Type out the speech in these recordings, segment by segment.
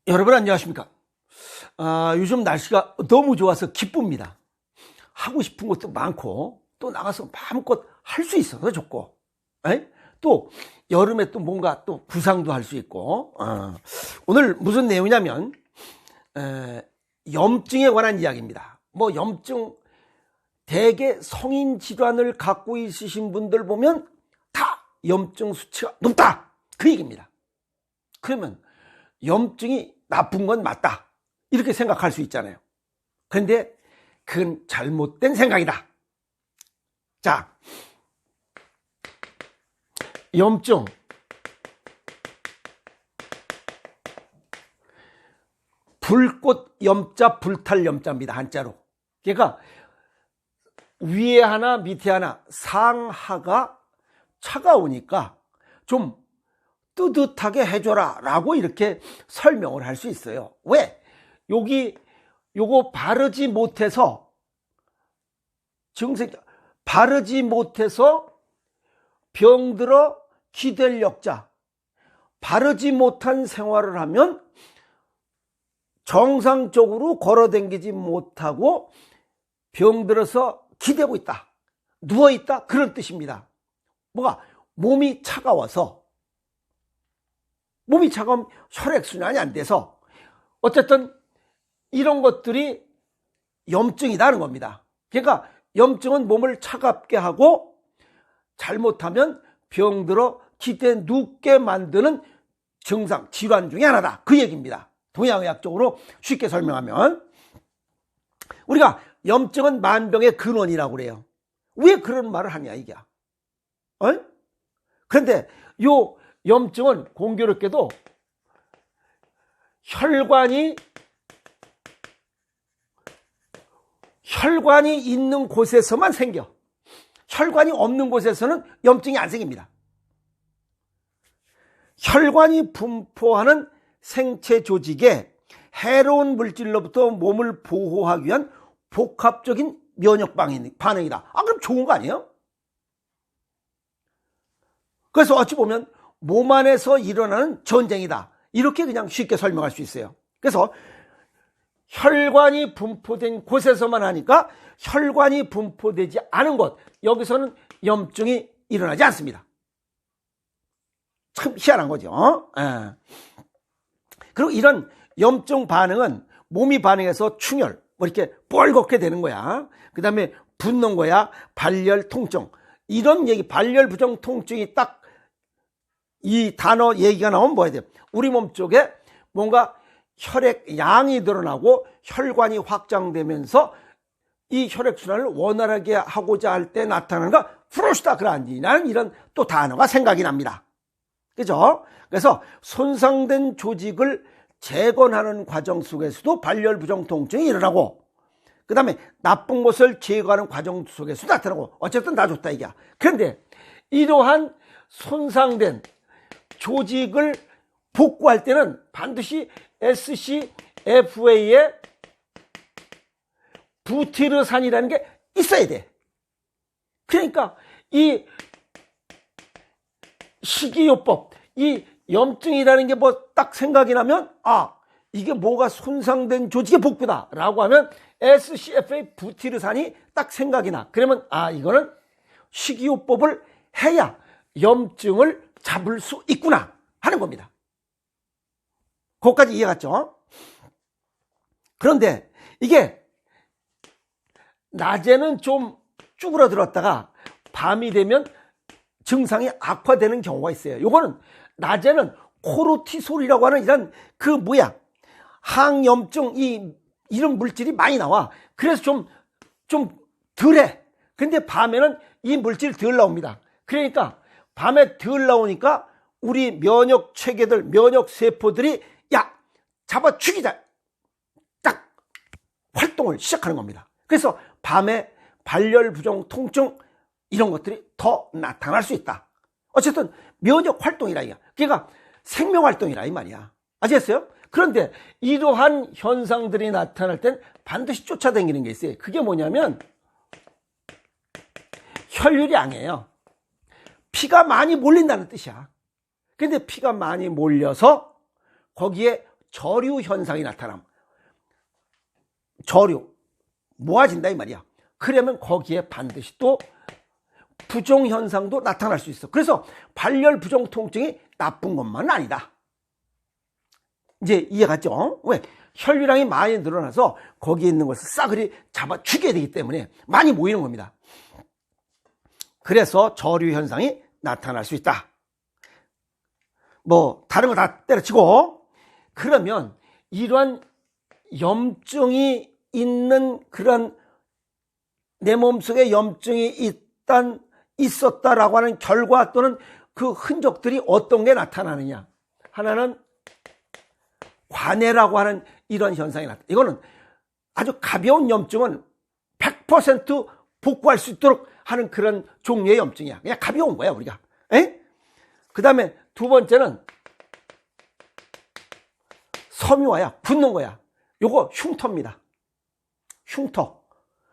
여러분 안녕하십니까? 요즘 날씨가 너무 좋아서 기쁩니다. 하고 싶은 것도 많고 또 나가서 마음껏 할 수 있어서 좋고, 또 여름에 또 뭔가 또 구상도 할 수 있고. 오늘 무슨 내용이냐면 염증에 관한 이야기입니다. 염증, 대개 성인 질환을 갖고 있으신 분들 보면 다 염증 수치가 높다, 그 얘기입니다. 그러면 염증이 나쁜 건 맞다, 이렇게 생각할 수 있잖아요. 그런데 그건 잘못된 생각이다. 자, 염증, 불꽃 염자, 불탈 염자입니다, 한자로. 그러니까 위에 하나 밑에 하나 상하가 차가우니까 좀 뜨뜻하게 해줘라 라고 이렇게 설명을 할 수 있어요. 왜? 요거 바르지 못해서 바르지 못해서 병들어 기댈 역자, 바르지 못한 생활을 하면 정상적으로 걸어다니지 못하고 병들어서 기대고 있다, 누워있다, 그런 뜻입니다. 몸이 차가워서, 몸이 차가우면 혈액순환이 안 돼서 어쨌든 이런 것들이 염증이라는 겁니다. 그러니까 염증은 몸을 차갑게 하고 잘못하면 병들어 기대 눕게 만드는 증상, 질환 중에 하나다, 그 얘기입니다. 동양의학적으로 쉽게 설명하면 우리가 염증은 만병의 근원이라고 그래요. 왜 그런 말을 하냐 이게. 그런데 요 염증은 공교롭게도 혈관이 있는 곳에서만 생겨. 혈관이 없는 곳에서는 염증이 안 생깁니다. 혈관이 분포하는 생체 조직에 해로운 물질로부터 몸을 보호하기 위한 복합적인 면역 반응이다. 그럼 좋은 거 아니에요? 그래서 어찌 보면 몸 안에서 일어나는 전쟁이다, 이렇게 그냥 쉽게 설명할 수 있어요. 그래서 혈관이 분포된 곳에서만 하니까 혈관이 분포되지 않은 곳, 여기서는 염증이 일어나지 않습니다. 참 희한한 거죠. 그리고 이런 염증 반응은 몸이 반응해서 충혈, 이렇게 뻘겋게 되는 거야. 그 다음에 붓는 거야. 발열, 통증, 이런 얘기, 발열, 부종, 통증이 딱 이 단어 얘기가 나오면 뭐 해야 돼요? 우리 몸 쪽에 뭔가 혈액 양이 늘어나고 혈관이 확장되면서 이 혈액순환을 원활하게 하고자 할 때 나타나는 거 프로스타 그란디라는 이런 또 단어가 생각이 납니다. 그죠? 그래서 손상된 조직을 재건하는 과정 속에서도 발열, 부종, 통증이 일어나고, 그 다음에 나쁜 것을 제거하는 과정 속에서 나타나고, 어쨌든 다 좋다 이게. 그런데 이러한 손상된 조직을 복구할 때는 반드시 SCFA에 부티르산이라는 게 있어야 돼. 그러니까 이 식이요법, 이 염증이라는 게 딱 생각이 나면, 이게 뭐가 손상된 조직의 복구다 라고 하면 SCFA 부티르산이 딱 생각이 나. 그러면 이거는 식이요법을 해야 염증을 잡을 수 있구나 하는 겁니다. 그것까지 이해갔죠? 그런데 이게 낮에는 좀 쭈그러들었다가 밤이 되면 증상이 악화되는 경우가 있어요. 이거는 낮에는 코르티솔이라고 하는 이런 항염증 이런 물질이 많이 나와. 그래서 좀 덜해. 근데 밤에는 이 물질이 덜 나옵니다. 그러니까 밤에 덜 나오니까 우리 면역 체계들, 면역 세포들이 잡아 죽이자, 딱 활동을 시작하는 겁니다. 그래서 밤에 발열, 부종, 통증 이런 것들이 더 나타날 수 있다. 어쨌든 면역 활동이라 이거야. 그러니까 생명 활동이라 이 말이야. 아시겠어요? 그런데 이러한 현상들이 나타날 땐 반드시 쫓아다니는 게 있어요. 그게 뭐냐면 혈류량이에요. 피가 많이 몰린다는 뜻이야. 근데 피가 많이 몰려서 거기에 저류 현상이 나타남. 저류 모아진다 이 말이야. 그러면 거기에 반드시 또 부종 현상도 나타날 수 있어. 그래서 발열 부종 통증이 나쁜 것만은 아니다. 이제 이해갔죠? 왜? 혈류량이 많이 늘어나서 거기에 있는 것을 싸그리 잡아 죽여야 되기 때문에 많이 모이는 겁니다. 그래서 저류 현상이 나타날 수 있다. 뭐 다른 거 다 때려치고, 그러면 이러한 염증이 있는 그런 내 몸속에 염증이 있었다라고 하는 결과 또는 그 흔적들이 어떤 게 나타나느냐. 하나는 관해라고 하는 이런 현상이 나타나. 이거는 아주 가벼운 염증은 100% 복구할 수 있도록 하는 그런 종류의 염증이야. 그냥 가벼운 거야 우리가. 그 다음에 두 번째는 섬유화야. 굳는 거야. 요거 흉터입니다. 흉터.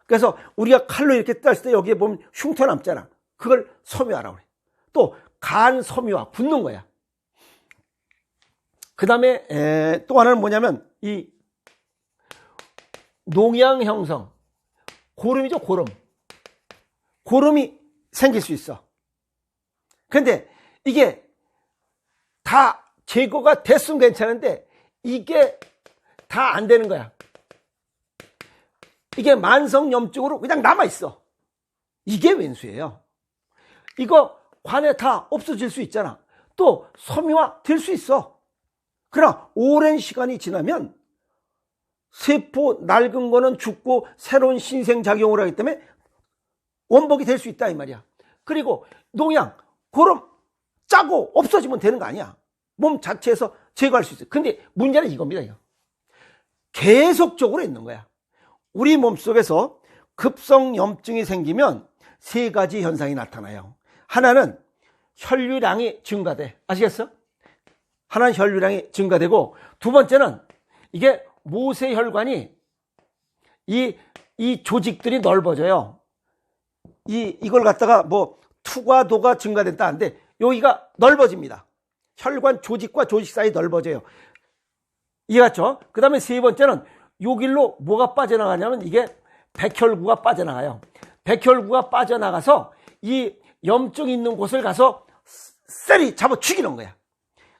그래서 우리가 칼로 이렇게 땄을 때 여기에 보면 흉터 남잖아. 그걸 섬유화라고 그래. 또 간 섬유화, 굳는 거야. 그 다음에 또 하나는 뭐냐면 이 농양 형성, 고름이죠. 고름이 생길 수 있어. 그런데 이게 다 제거가 됐으면 괜찮은데 이게 다 안 되는 거야. 이게 만성염증으로 그냥 남아있어. 이게 왼수예요. 이거 관에 다 없어질 수 있잖아. 또 섬유화 될 수 있어. 그러나 오랜 시간이 지나면 세포 낡은 거는 죽고 새로운 신생작용을 하기 때문에 원복이 될 수 있다 이 말이야. 그리고 농양, 고름 짜고 없어지면 되는 거 아니야. 몸 자체에서 제거할 수 있어. 근데 문제는 이겁니다. 이거. 계속적으로 있는 거야. 우리 몸속에서 급성염증이 생기면 세 가지 현상이 나타나요. 하나는 혈류량이 증가돼. 아시겠어? 하나는 혈류량이 증가되고, 두 번째는 이게 모세혈관이 이 조직들이 넓어져요. 이걸 갖다가 뭐 투과도가 증가된다는데 여기가 넓어집니다. 혈관 조직과 조직 사이 넓어져요. 이해갔죠? 그 다음에 세 번째는 요 길로 뭐가 빠져나가냐면 이게 백혈구가 빠져나가요. 백혈구가 빠져나가서 이 염증 있는 곳을 가서 쎄리 잡아 죽이는 거야.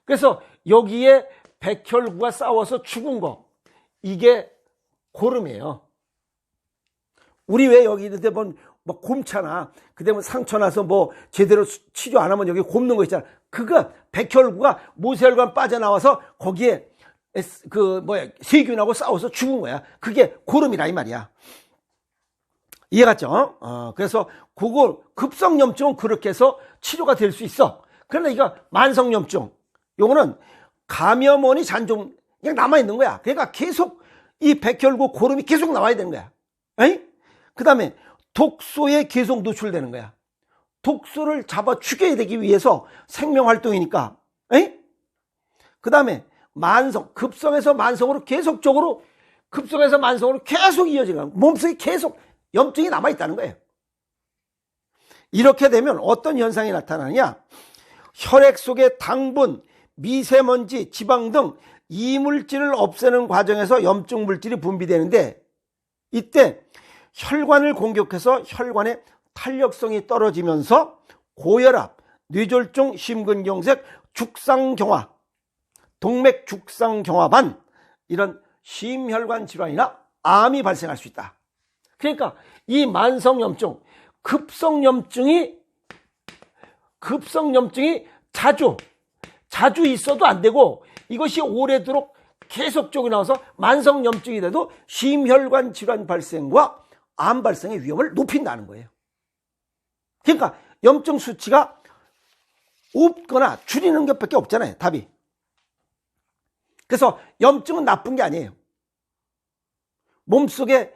그래서 여기에 백혈구가 싸워서 죽은 거, 이게 고름이에요. 우리 왜 여기 있는데 뭐 곰차나 그다음에 상처 나서 뭐 제대로 치료 안 하면 여기 곰는 거 있잖아. 그거 백혈구가 모세혈관 빠져나와서 거기에 세균하고 싸워서 죽은 거야. 그게 고름이라 이 말이야. 이해갔죠? 그래서 그걸 급성염증은 그렇게 해서 치료가 될 수 있어. 그런데 이거 만성염증, 요거는 감염원이 잔존 그냥 남아있는 거야. 그러니까 계속 이 백혈구 고름이 계속 나와야 되는 거야. 그 다음에 독소에 계속 노출되는 거야. 독소를 잡아 죽여야 되기 위해서 생명활동이니까. 그 다음에 급성에서 만성으로 계속적으로, 급성에서 만성으로 계속 이어지는 거야. 몸속에 계속 염증이 남아있다는 거예요. 이렇게 되면 어떤 현상이 나타나느냐? 혈액 속의 당분, 미세먼지, 지방 등 이물질을 없애는 과정에서 염증 물질이 분비되는데, 이때 혈관을 공격해서 혈관의 탄력성이 떨어지면서 고혈압, 뇌졸중, 심근경색, 죽상경화, 동맥 죽상경화반, 이런 심혈관 질환이나 암이 발생할 수 있다. 그러니까 이 만성염증, 급성염증이 자주 있어도 안 되고, 이것이 오래도록 계속적으로 나와서 만성염증이 돼도 심혈관 질환 발생과 암 발생의 위험을 높인다는 거예요. 그러니까 염증 수치가 없거나 줄이는 것밖에 없잖아요, 답이. 그래서 염증은 나쁜 게 아니에요. 몸속에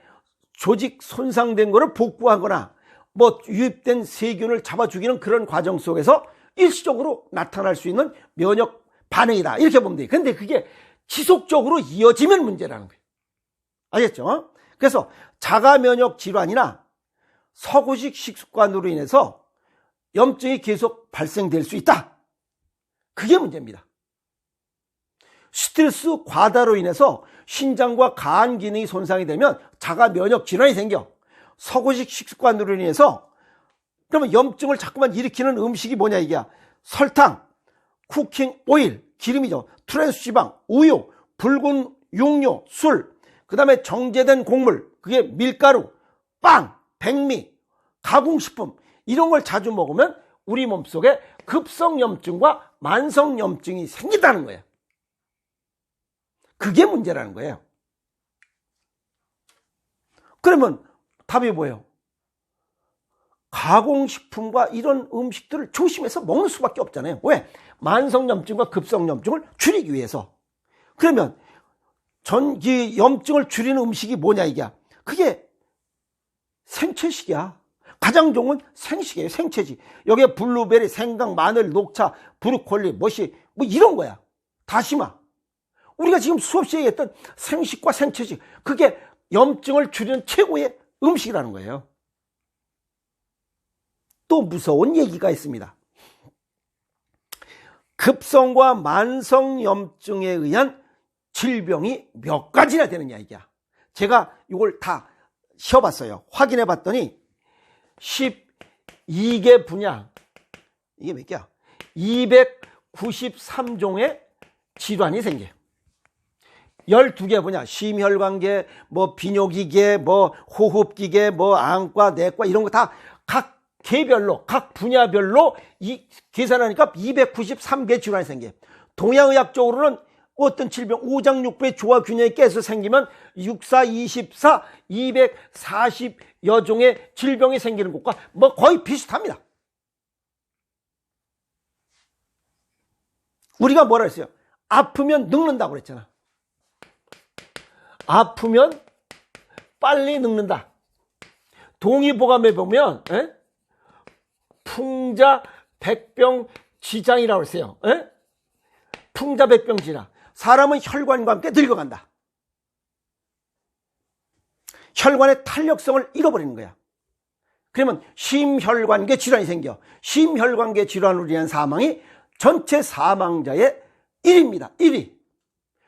조직 손상된 거를 복구하거나 뭐 유입된 세균을 잡아 죽이는 그런 과정 속에서 일시적으로 나타날 수 있는 면역 반응이다, 이렇게 보면 돼요. 근데 그게 지속적으로 이어지면 문제라는 거예요. 알겠죠? 그래서 자가 면역 질환이나 서구식 식습관으로 인해서 염증이 계속 발생될 수 있다. 그게 문제입니다. 스트레스 과다로 인해서 신장과 간 기능이 손상이 되면 자가 면역 질환이 생겨. 서구식 식습관으로 인해서 그러면 염증을 자꾸만 일으키는 음식이 뭐냐 이게 설탕, 쿠킹 오일, 기름이죠. 트랜스 지방, 우유, 붉은 육류, 술, 그 다음에 정제된 곡물, 그게 밀가루, 빵, 백미, 가공식품 이런 걸 자주 먹으면 우리 몸속에 급성염증과 만성염증이 생긴다는 거예요. 그게 문제라는 거예요. 그러면 답이 뭐예요? 가공식품과 이런 음식들을 조심해서 먹는 수밖에 없잖아요. 왜? 만성염증과 급성염증을 줄이기 위해서. 그러면 전기 염증을 줄이는 음식이 뭐냐 이게? 그게 생채식이야. 가장 좋은 건 생식이에요. 생채식. 여기에 블루베리, 생강, 마늘, 녹차, 브로콜리, 뭐 이런 거야. 다시마. 우리가 지금 수업 시에 얘기했던 생식과 생채식. 그게 염증을 줄이는 최고의 음식이라는 거예요. 또 무서운 얘기가 있습니다. 급성과 만성염증에 의한 질병이 몇 가지나 되느냐 이게. 제가 이걸 다 쉬어봤어요. 확인해 봤더니 12개 분야, 이게 몇 개야? 293종의 질환이 생겨요. 12개 분야, 심혈관계, 뭐 비뇨기계, 뭐 호흡기계, 뭐 안과, 내과 이런 거 다 각 개별로, 각 분야별로 계산하니까 293개 질환이 생겨요. 동양의학적으로는 어떤 질병, 오장육부의 조화 균형이 깨서 생기면 64, 24, 240여 종의 질병이 생기는 것과 뭐 거의 비슷합니다. 우리가 뭐라 했어요? 아프면 늙는다고 그랬잖아. 아프면 빨리 늙는다. 동의보감에 보면 풍자백병지장이라고 했어요. 풍자백병지장. 사람은 혈관과 함께 늙어간다. 혈관의 탄력성을 잃어버리는 거야. 그러면 심혈관계 질환이 생겨. 심혈관계 질환으로 인한 사망이 전체 사망자의 1위입니다. 1위.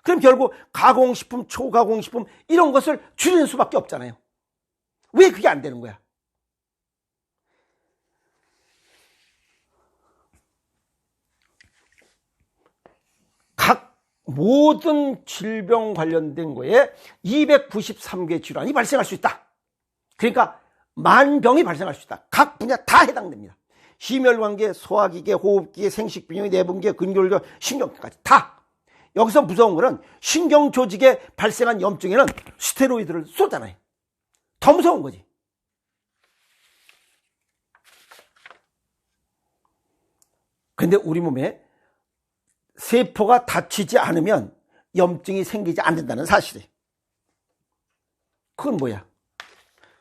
그럼 결국 가공식품, 초가공식품 이런 것을 줄이는 수밖에 없잖아요. 왜 그게 안 되는 거야? 각 모든 질병 관련된 거에 293개 질환이 발생할 수 있다. 그러니까 만병이 발생할 수 있다. 각 분야 다 해당됩니다. 심혈관계, 소화기계, 호흡기계, 생식비뇨기, 내분계, 근골격, 신경까지 다. 여기서 무서운 거는 신경조직에 발생한 염증에는 스테로이드를 쏘잖아요. 더 무서운 거지. 근데 우리 몸에 세포가 다치지 않으면 염증이 생기지 않는다는 사실이에요. 그건 뭐야?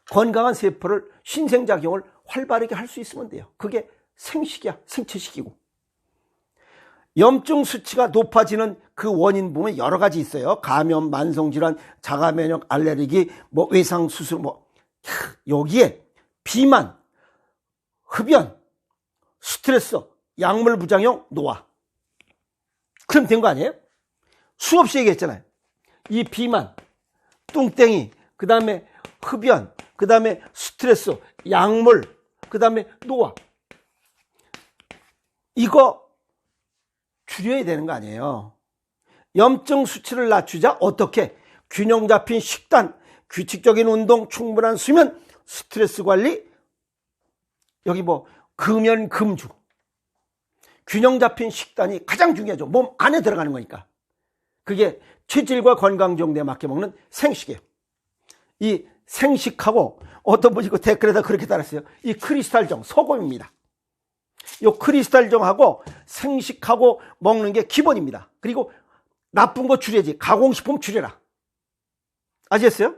건강한 세포를 신생작용을 활발하게 할 수 있으면 돼요. 그게 생식이야. 생체식이고. 염증 수치가 높아지는 그 원인 보면 여러 가지 있어요. 감염, 만성질환, 자가면역, 알레르기, 뭐 외상수술, 여기에 비만, 흡연, 스트레스, 약물 부작용, 노화. 그럼 된 거 아니에요? 수없이 얘기했잖아요. 이 비만, 뚱땡이, 그 다음에 흡연, 그 다음에 스트레스, 약물, 그 다음에 노화. 이거 줄여야 되는 거 아니에요. 염증 수치를 낮추자. 어떻게? 균형 잡힌 식단, 규칙적인 운동, 충분한 수면, 스트레스 관리, 여기 금연, 금주. 균형 잡힌 식단이 가장 중요하죠. 몸 안에 들어가는 거니까. 그게 체질과 건강 정도에 맞게 먹는 생식이에요. 이 생식하고 어떤 분이 그 댓글에다 그렇게 달았어요. 이 크리스탈정, 소금입니다. 이 크리스탈정하고 생식하고 먹는 게 기본입니다. 그리고 나쁜 거 줄여야지. 가공식품 줄여라. 아시겠어요?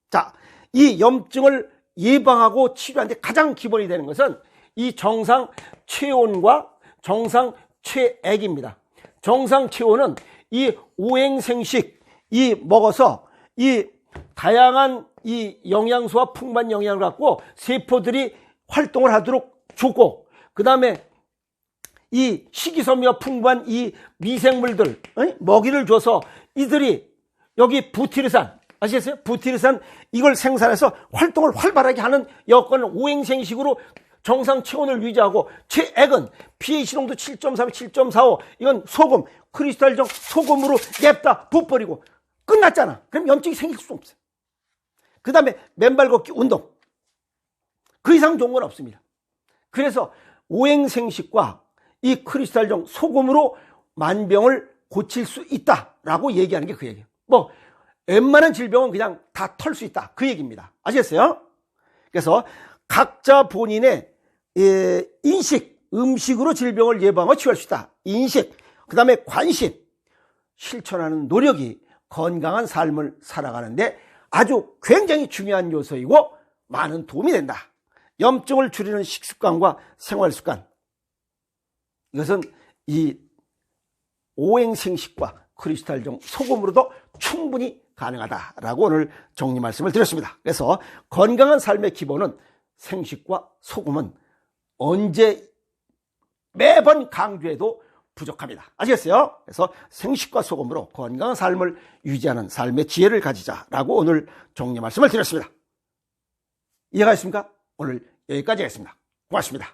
자, 이 염증을 예방하고 치료하는데 가장 기본이 되는 것은 이 정상 체온과 정상 체액입니다. 정상 체온은 이 오행생식, 이 먹어서 이 다양한 이 영양소와 풍부한 영양을 갖고 세포들이 활동을 하도록 주고, 그 다음에 이 식이섬유가 풍부한 이 미생물들 먹이를 줘서 이들이 여기 부티르산 아시겠어요? 부티르산 이걸 생산해서 활동을 활발하게 하는 여건은 오행생식으로 정상 체온을 유지하고 체액은 pH 농도 7.3, 7.45 이건 소금, 크리스탈정 소금으로 냅다 부어버리고 끝났잖아. 그럼 염증이 생길 수 없어요. 그 다음에 맨발 걷기 운동. 그 이상 좋은 건 없습니다. 그래서 오행생식과 이 크리스탈정 소금으로 만병을 고칠 수 있다라고 얘기하는 게 그 얘기예요. 뭐 웬만한 질병은 그냥 다 털 수 있다 그 얘기입니다. 아시겠어요? 그래서 각자 본인의 인식, 음식으로 질병을 예방하고 치유할 수 있다. 인식, 그 다음에 관심, 실천하는 노력이 건강한 삶을 살아가는데 아주 굉장히 중요한 요소이고 많은 도움이 된다. 염증을 줄이는 식습관과 생활습관, 이것은 이 오행생식과 크리스탈정 소금으로도 충분히 가능하다라고 오늘 정리 말씀을 드렸습니다. 그래서 건강한 삶의 기본은 생식과 소금은 언제 매번 강조해도 부족합니다. 아시겠어요? 그래서 생식과 소금으로 건강한 삶을 유지하는 삶의 지혜를 가지자라고 오늘 정리 말씀을 드렸습니다. 이해가 있습니까? 오늘 여기까지 하겠습니다. 고맙습니다.